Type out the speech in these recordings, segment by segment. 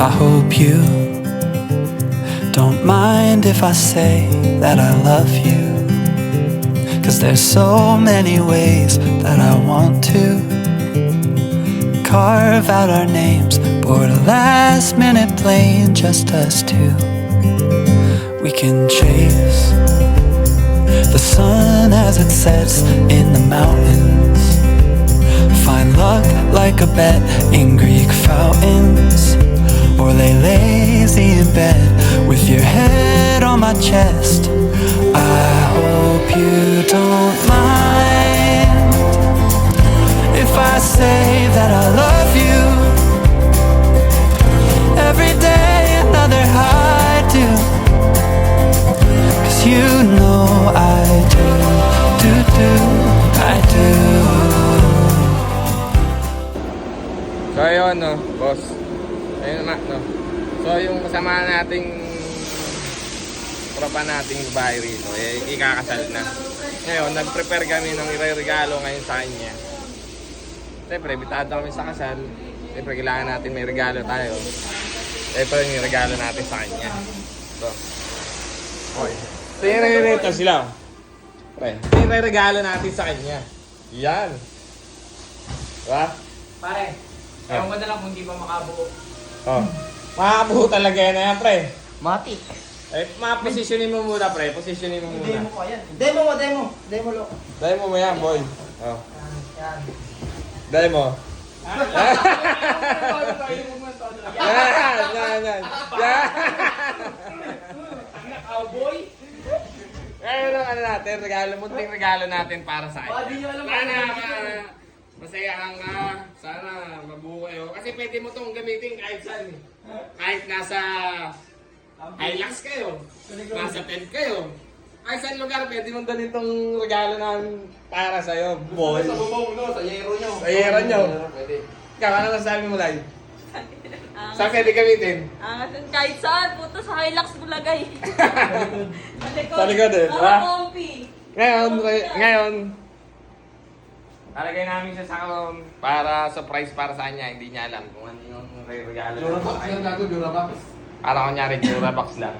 I hope you don't mind if I say that I love you, 'cause there's so many ways that I want to carve out our names, board a last minute plane, just us two. We can chase the sun as it sets in the mountains, find luck like a bet in Greek fountains, or lay lazy in bed with your head on my chest. I hope you don't mind if I say that I love you. Every day another I do, 'cause you know I do, I do. So ayun no, boss. Ayun na, no. So yung kasama nating tropa nating bahay rito, ikakasal na. Ngayon, nag-prepare kami ng ireregalo ngayon sa kanya. Siyempre, bitado kami sa kasal. Siyempre, kailangan natin may regalo tayo. Ito yung regalo natin sa kanya. Ito. Okay. So yung sila. Pre, ito yung regalo natin sa kanya. Yan. Diba? Pare, ewan ko na lang kung di pa makabuo. Oh. Makakabuo talaga yan, pre. Matik. Eh, positionin mo muna, pre. Positionin mo muna. Demo ko yan. Demo mo. Demo lo. Demo mo yan, boy. Oh. Yan. Demo. Yan. Yan. Cowboy. Ngayon ang ano natin, regalo, munting regalo natin para sa Oh, di nyo kanya. alam Sana, masayaan ka. Sana, mabuo kayo. Kasi pwede mo itong gamitin kahit saan. Kahit nasa Hilux kayo, nasa tent kayo. Kahit saan lugar, pwede mong dalhin itong regalo namin para sa'yo, boy. Sa bubong, no? Sa yero nyo. Sa yero nyo. Pwede. Ikaw, ano masasabi mo, Lai? Saan pwede gamitin? Kahit saan, puto sa Hilux bulagay. Sa likod eh, diba? Comfy. Ngayon, talagay namin siya sa para surprise para sa kanya. Hindi niya alam kung ano yung regalo. Durabox. Yan gago, Durabox. Para kunyari, Durabox lang.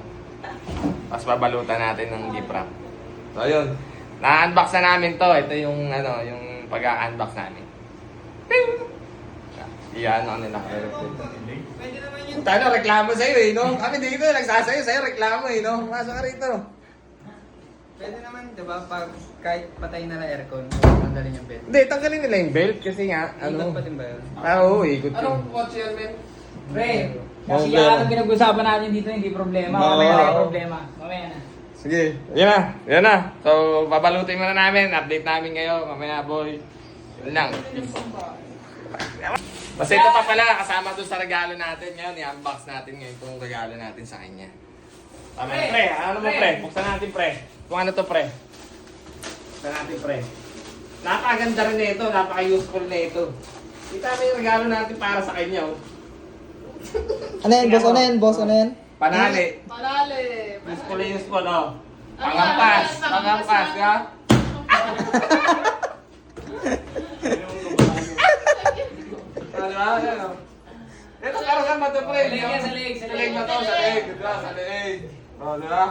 Tapos babalutan natin ng gift wrap. So, yun. Na-unbox na namin to. Ito yung, ano, yung pag-unbox namin. Ping! Iyan, ano nila. Pwede naman yun. Tayo, reklamo sa'yo eh, no? Kami dito, nagsasayo sa'yo, reklamo eh, no? Masok ka rito. Pwede naman, di ba, pag kahit patay na na aircon, tanggalin yung bed. Hindi, tanggalin nila yung belt kasi nga, Ikot ano. pa din ba yun? Oo, ikot yun. Anong kotse yan, men? Pre, kasi kasi yan ang pinag-usapan natin dito, hindi problema. Oo. Mamaya na yung problema. Mamaya na. Sige, yan na, yan na. So, babalutin muna namin, update namin ngayon, mamaya boy. Yun lang. Basta ito pa pala, kasama doon sa regalo natin ngayon, i-unbox natin ngayon itong regalo natin sa kanya. Tama na, pre. Ano mo, pre? Buksan natin, pre. Kung ano to, pre. Buksan natin, pre. Napakaganda rin na ito, napaka-useful na ito. Kita mo yung regalo natin para sa kanya, oh. Ano yan, boss? Ano yan, boss? Ano yan? Panali. Panali. Useful, oh. Pangampas, pangampas, ha? Ano ba? Ano? Ito karoon ba ito, pre? Sa leg yan, sa leg, sa leg. Sa leg na to, sa leg. Diba? Sa leg. O, diba?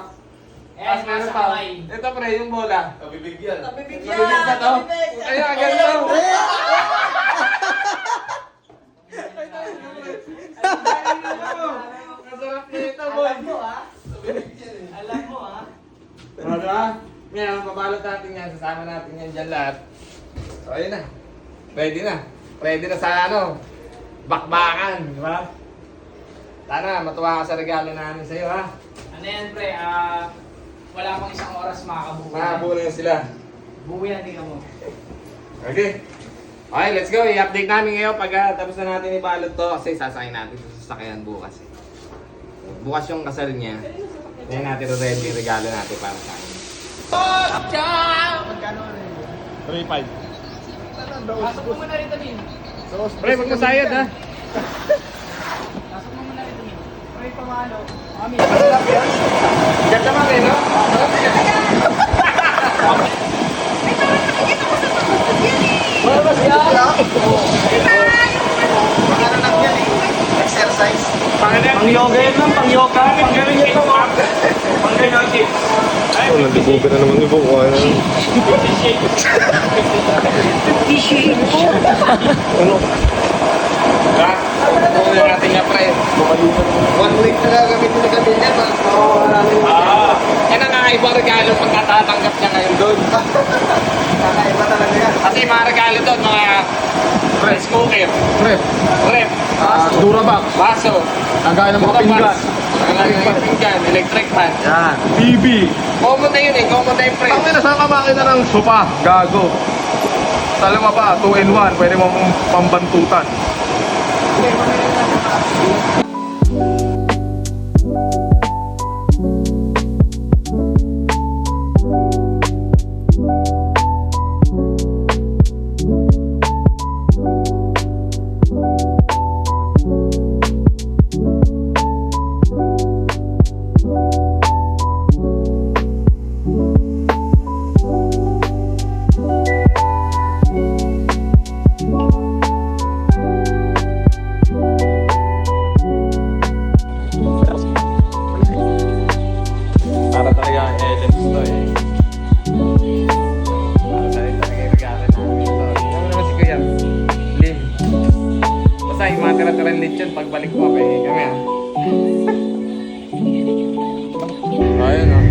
Eh, Tapos meron nasa pa. kamay. Ito, pre, yung bola. Kabibigyan. Nabibigyan. Nabibig na to? Kaya, ganito. Masarap nito, boy. Alam mo, ha? Alam mo, ha? O, diba? Ngayon, mabalot natin yan. Sasama natin yan dyan lahat. So, ayun na. Ready na. Ready na sa ano, bakbakan, di ba? Sana matuwa ka sa regalo namin sa'yo, ha? Ano yan, pre? Wala pang isang oras makakabuo. Makabuo na yun sila. Buo yan, tingnan mo. Okay. Okay, let's go. I-update namin ngayon pag tapos na natin ibalot to kasi sasakay natin sa sasakyan bukas. Eh. Bukas yung kasal niya. Ngayon natin ready yung regalo natin para sa akin. Magkano? 3.5. Pasok mo muna rito, Min. Pre, wag mo sayad, ha? Pasok mo muna rito, Min. Pre, pamalo. Mami. Ganda man eh, no? Exercise. Pangalan Pang-yoga yan lang, pang-yoga. Pang-gano'n yan lang, oh. Pang-gano'n, Chief. Oh, nagbubuga na naman ibo. Kuha na. Ano? Ha? Ito yung ating nga pre. 1 week na gagamit mo ni Camilla, Yan ang nga ibang regalo pagkatatanggap niya ngayon doon. kakaiba talaga yan. Kasi mga regalo doon, mga rice cooker, rep, Durabox. baso, Kagaya ng mga pinggan. pinggan, electric fan. Yan. TV. Common na yun eh, common na yung pre. Ang ina, saan ka makina ng sopa? Gago. Talama pa, 2-in-1. Pwede mo pambantutan. Para talaga ang elements to eh. Para talaga yung regalo namin to. Ano naman si Kuya? Lim. Basta yung mga tira-tirang lechon pagbalik ko kay kami ah. Ayun oh.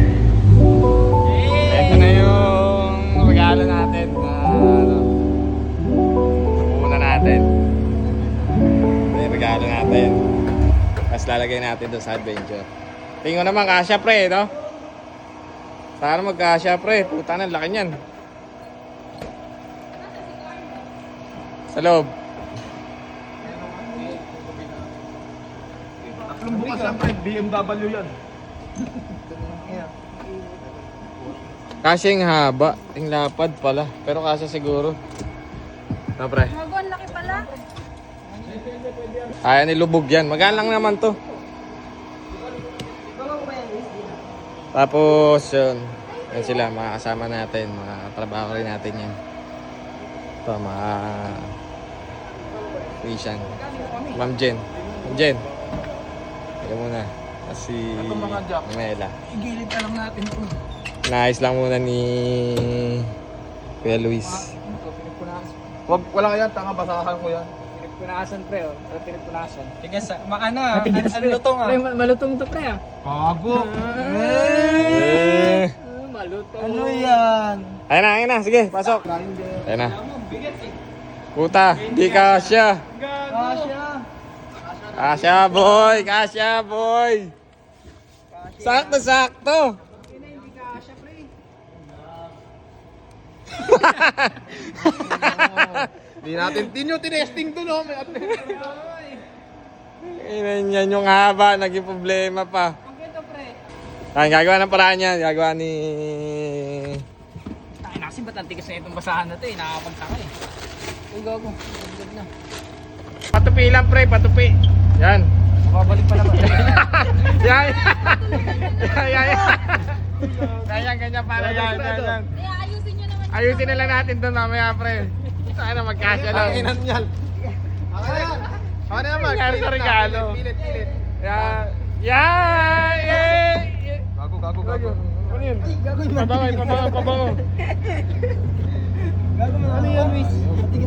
Ito na yung regalo natin na ano. Una natin. Ito yung regalo natin. Tapos lalagay natin doon sa adventure. Tingin ko naman kasya pre, no? Sana magkasya pre, puta na, laki niyan. Sa loob. Tatlong bukas lang, pre. BMW yan. Kasya yung haba, yung lapad pala. Pero kasya siguro. No pre? Mago, ang laki pala. Kaya nilubog yan. Magaan lang naman to. Tapos yun. Yan sila, mga kasama natin. Mga trabaho rin natin yan. Ito, mga Christian. Ma'am Jen. Ma'am Jen. Ikaw muna. Kasi Mela. Igilid na lang natin ito. Naayos lang muna ni Kuya Luis. Wala ka yan, tanga, basahan ko yan. Pinagpunasan pre, oh. Pinagpunasan. Sige, ano lutong ah. Malutong to pre ah. Bago. Malutong. Ano yan? Ayun na. Sige, pasok. Ayun na. Puta, di kasya. Kasya, boy. Kasya, boy. Sakto. Di nyo tinesting to, no? May ano. Yan yung haba, naging problema pa. Ay, gagawa ng paraan yan. Gagawa ni... Tayo na kasi ba't ang tigas na itong basahan na ito eh. Nakakapagsaka eh. Uy, gago. Good na. Patupi lang, pre. Patupi. Yan. Mababalik pa naman. Yan. Yan. Ganyan para yan. Kaya ayusin nyo naman. Ayusin na lang natin doon mamaya, pre. Sana magkasya lang. Inan yan. Ano naman? Nangyari sa regalo. Pilit. Yan. Yan. Gago. Ano yun? Pabango. Ano yan, miss?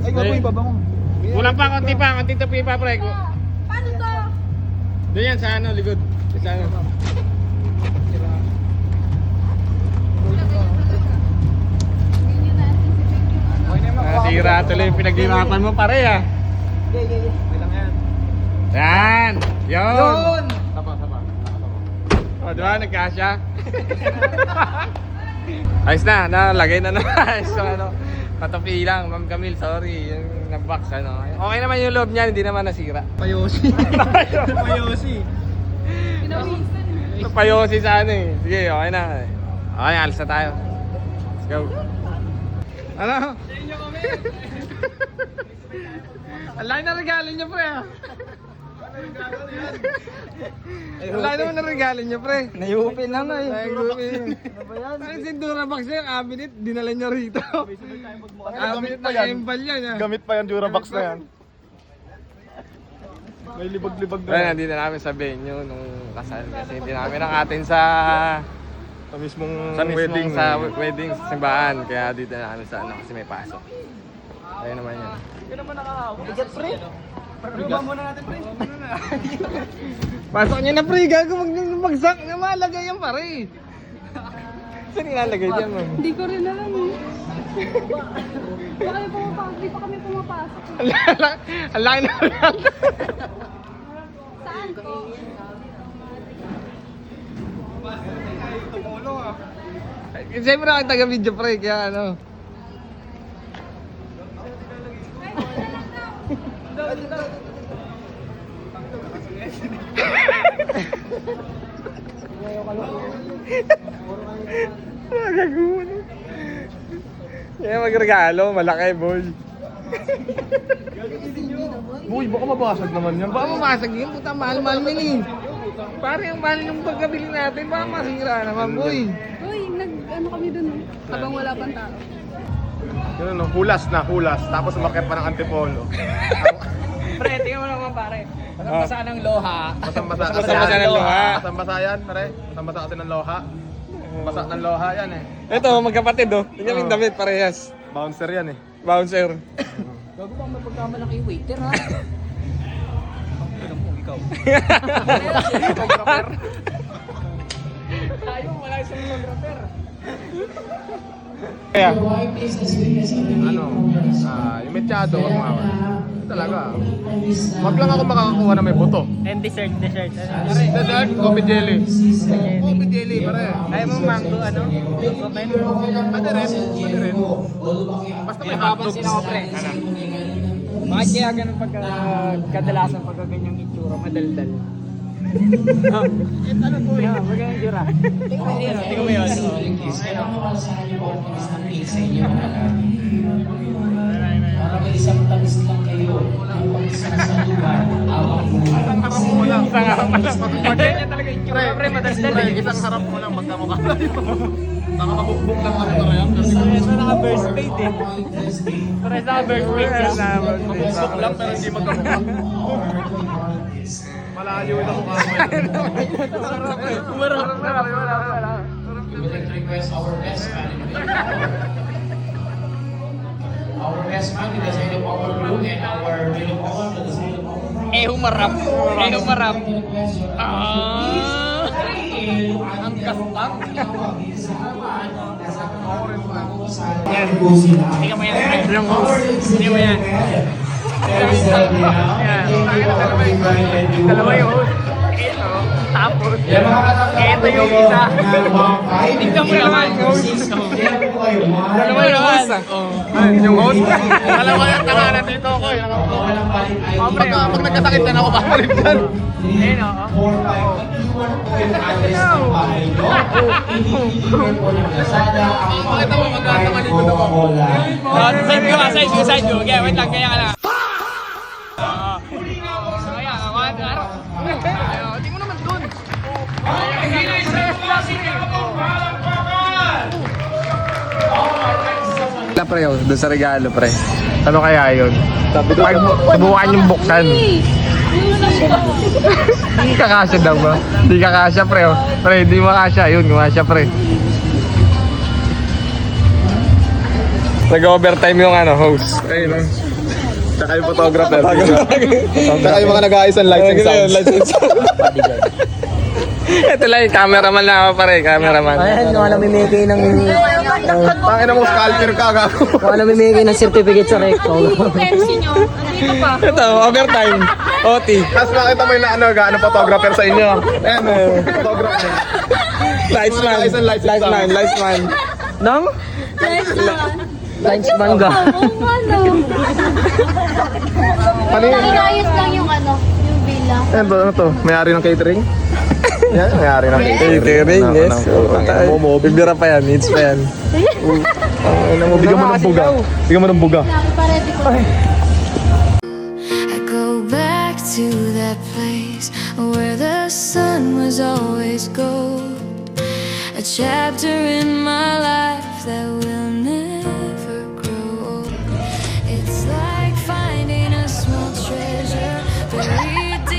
Ay, gagoy, pabango. Kulang pa, konti tupi pa, pre. Paano to? Doon yan, sa ano, likod. Sa ano. Nasira tuloy yung pinaghirapan mo, pare, ah. Yan! Yun! Tama. O, di ba? Nagkasya? Ayos na, nalagay na ayos. So, ano, patupi lang, Ma'am Camille, sorry. Yung na-box, ano. Okay naman yung loob niya, hindi naman nasira. Payosi. Payosi sa ano eh. Sige, okay na. Okay, alis na tayo. Let's go. Ano? Ang laki na regalo niyo, pre, ah. Ang laki naman na regalo niyo, pre. Nayupin lang eh. Nayupin. Ano ba yan? Parang si Durabox na yung cabinet, dinala niyo rito. Cabinet na embal yan, ah. Gamit pa yan, Durabox na yan. May libag-libag Well, hindi na namin sa venue nung kasal kasi hindi namin nakatin sa Sa mismong wedding wedding. wedding sa simbahan kaya dito na namin sa ano kasi may pasok. Ayun naman yan. Pasok niya na pre, gago magbagsak na malagay yan pare. Saan nilalagay diyan mo? Hindi ko rin alam eh. Hindi pa kami pumapasok. Ang laki na lang. Saan ko? Siyempre ako taga-video pre, kaya ano. Magagulo. Kaya magregalo, malaki boy. Boy, baka mabasag naman yan. Baka mamasag yun, puta mahal-mahal yun eh. Pare ang mahal yung pagkabili natin, baka masira naman boy. Uy, ano kami dun eh. Habang wala pang tao. Yun ano, hulas. Tapos umakit pa ng antipolo. Pre, tingnan mo naman pare. Basang-basa ng loha. Basang-basa. Basang-basa ng loha. Basang-basa yan, pare. Basang-basa kasi ng loha. Basa ng loha yan eh. Ito, magkapatid oh. Tingnan yung damit, parehas. Bouncer yan eh. Bouncer. Gago bang may pagkamalaki yung waiter ha? Ikaw. Tayo, wala isang photographer. Kaya, Ano, yung mechado, wag mo awan. Talaga. Wag lang ako makakakuha na may buto. And dessert. Dessert, coffee jelly. Coffee jelly, pare. Ayaw mo mango, ano? Comment? Pwede rin. Basta may hotdog. Ako pre. Bakit kaya ganun pagka kadalasan pagka ganyang itsura, madaldal? Ano po yun? Magandang itsura. Tingnan mo yun. Isang harap mo lang. Ganyan talaga itsura, pre, madaldal. Pre, isang harap mo lang magkamukha tayo. Nakakabukbuk lang ako para yan. Kasi Ito naka-burst plate eh. Parehas naka-burst plate siya. mabukbuk lang pero hindi magkamukha. Malayo yung mukha mo. Wala. We would like to request our best man. Our best man to the side of our crew and our middle power to the side of our front. Humarap. Humarap. Ang kastak. Yan. Tingnan mo yan. Tingnan mo yan. Dalawa yung host. Ito. Tapos. Ito yung isa. Tingnan mo naman. Dalawa yung host. Yung host? Dalawa yung tanganan dito ako eh. Pag nagkasakit na ako, babalik dyan. Ayun o. Pakita mo magkano malikod ako. Side view. Okay, wait lang. Kaya ka lang. Kaya, hindi mo naman dun. wala pre oh, doon sa regalo pre. Ano kaya yun? Pag subukan yung buksan. Hindi kakasya daw ba? Hindi kakasya pre oh. Pre, hindi makasya. Yun, kumasya pre. Nag-overtime yung ano, host. Ayun oh. Tsaka yung photographer. Tsaka yung mga nag-aayos ng lights and sounds. Ito lang yung cameraman na ako pare, cameraman. Ayan, kung alam namimigay ng... Tangin mo, sculpture ka gago. Kung alam namimigay ng certificate sa recto. Pepsi nyo. Andito pa. Ito, overtime. OT. Tapos makita mo yung gaano photographer sa inyo. Ayan, photographer. Lightsman. Lightsman. Nang? Lines manga. Inayos lang yung ano, yung bilang. Ano to? May-ari ng catering? Yan, may-ari ng Catering, yes. Bibira pa yan, needs pa yan. Bigyan mo ng buga. Bigyan mo ng buga. Pareto ko. I go back to that place where the sun was always gold. A chapter in my life that will never grow old. It's like finding a small treasure buried deep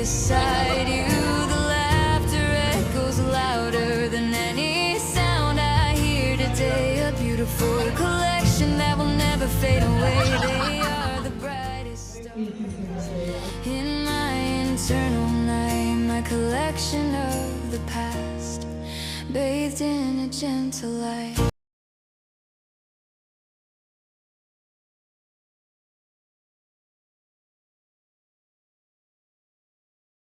beside you. The laughter echoes louder than any sound I hear today. A beautiful collection that will never fade away. They are the brightest stars in my internal night. My collection of the past, bathed in a gentle light.